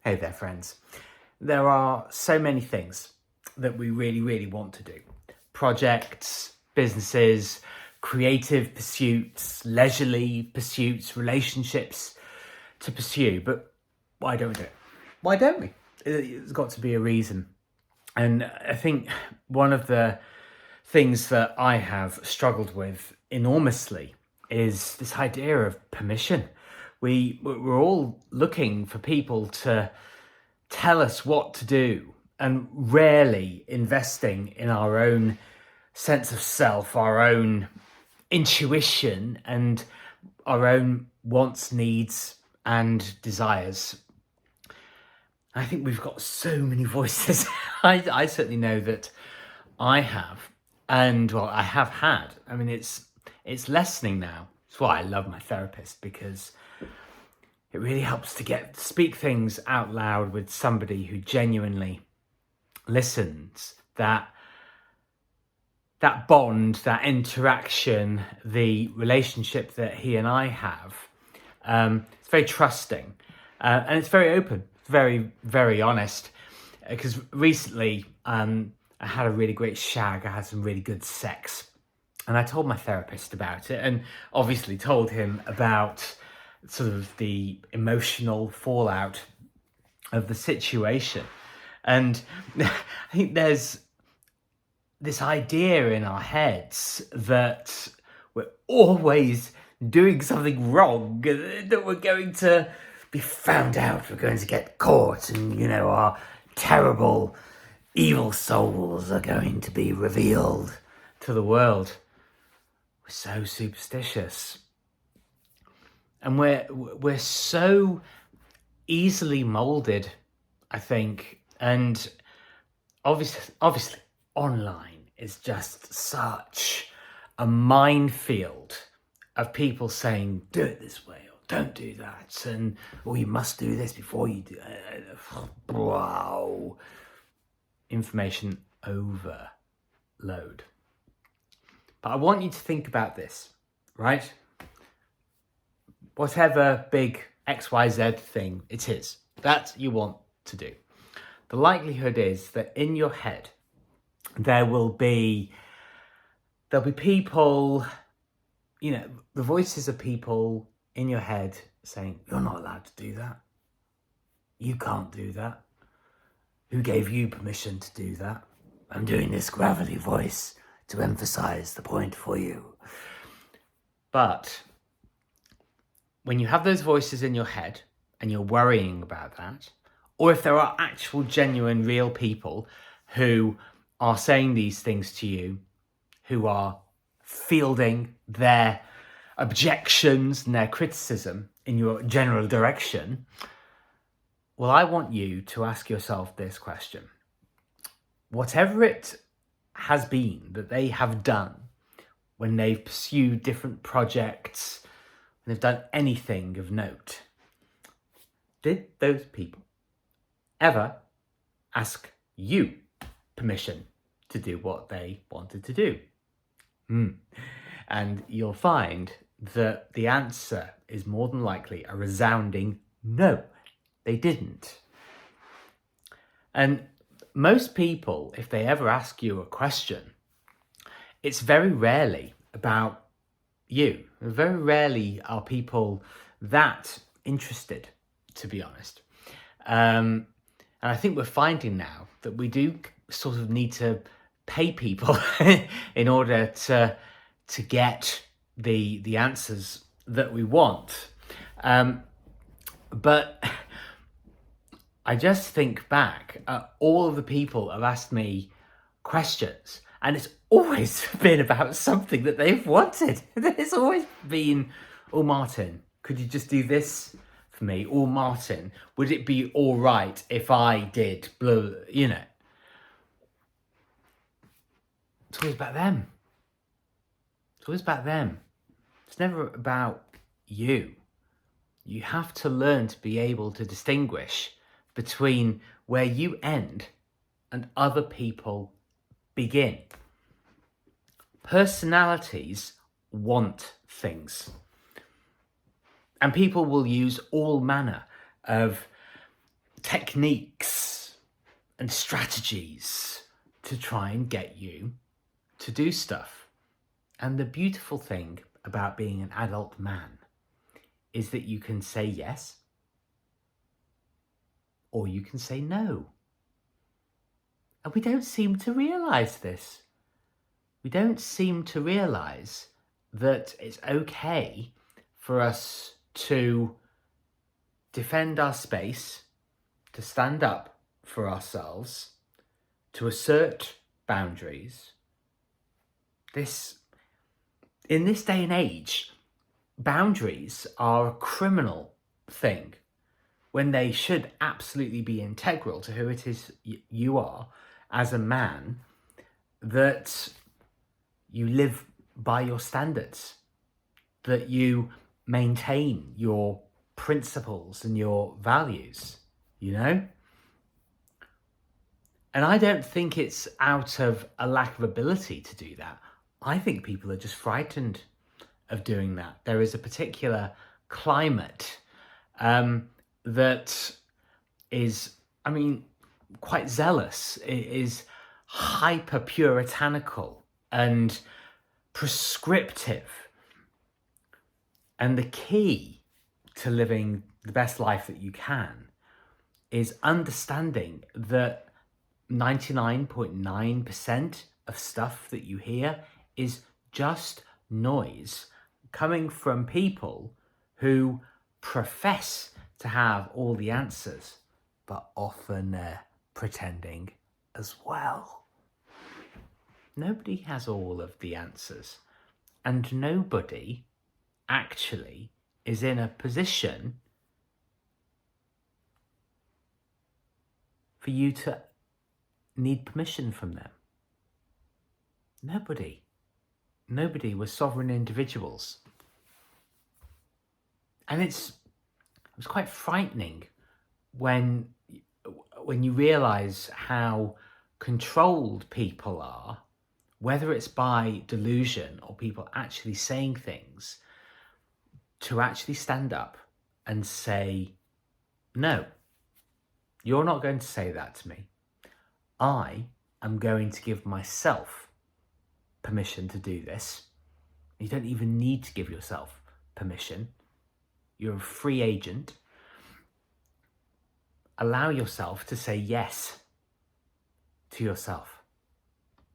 Hey there, friends. There are so many things that we really want to do. Projects, businesses, creative pursuits, leisurely pursuits, relationships to pursue. But why don't we do it? Why don't we? There's got to be a reason. And I think one of the things that I have struggled with enormously is this idea of permission. We're all looking for people to tell us what to do and rarely investing in our own sense of self, our own intuition and our own wants, needs and desires. I think we've got so many voices. I certainly know that I have, and well, I have had. I mean, it's lessening now. That's why I love my therapist, because it really helps to speak things out loud with somebody who genuinely listens. That bond, that interaction, the relationship that he and I have, it's very trusting, and it's very open, very honest. Because recently, I had a really great shag. I had some really good sex, and I told my therapist about it, and obviously told him about sort of the emotional fallout of the situation. And I think there's this idea in our heads that we're always doing something wrong, that we're going to be found out, we're going to get caught, and, you know, our terrible, evil souls are going to be revealed to the world. We're so superstitious. And we're so easily molded, I think. And obviously online is just such a minefield of people saying, do it this way, or don't do that, and you must do this before you do it. Wow. Information overload. But I want you to think about this, right? Whatever big XYZ thing it is that you want to do, the likelihood is that in your head there'll be people, you know, the voices of people in your head saying, you're not allowed to do that. You can't do that. Who gave you permission to do that? I'm doing this gravelly voice to emphasize the point for you. But when you have those voices in your head and you're worrying about that, or if there are actual, genuine, real people who are saying these things to you, who are fielding their objections and their criticism in your general direction, well, I want you to ask yourself this question. Whatever it has been that they have done when they've pursued different projects, when they've done anything of note, did those people ever ask you permission to do what they wanted to do? And you'll find that the answer is more than likely a resounding no, they didn't. And most people, if they ever ask you a question, it's very rarely about you. Very rarely are people that interested, to be honest. And I think we're finding now that we do sort of need to pay people in order to get the answers that we want. But I just think back at all of the people who have asked me questions, and it's always been about something that they've wanted. It's always been, oh, Martin, could you just do this for me? Or Martin, would it be all right if I did blah, you know? It's always about them. It's always about them. It's never about you. You have to learn to be able to distinguish between where you end and other people begin. Personalities want things. And people will use all manner of techniques and strategies to try and get you to do stuff. And the beautiful thing about being an adult man is that you can say yes or you can say no. And we don't seem to realise this. We don't seem to realise that it's okay for us to defend our space, to stand up for ourselves, to assert boundaries. In this day and age, boundaries are a criminal thing when they should absolutely be integral to who it is you are as a man, that you live by your standards, that you maintain your principles and your values, you know? And I don't think it's out of a lack of ability to do that. I think people are just frightened of doing that. There is a particular climate that is, quite zealous. It is hyper puritanical and prescriptive. And the key to living the best life that you can is understanding that 99.9% of stuff that you hear is just noise coming from people who profess to have all the answers, but often pretending as well. Nobody has all of the answers, and nobody actually is in a position for you to need permission from them. Nobody. We're sovereign individuals. And it was quite frightening when you realise how controlled people are, whether it's by delusion or people actually saying things, to actually stand up and say, no, you're not going to say that to me. I am going to give myself permission to do this. You don't even need to give yourself permission. You're a free agent. Allow yourself to say yes to yourself.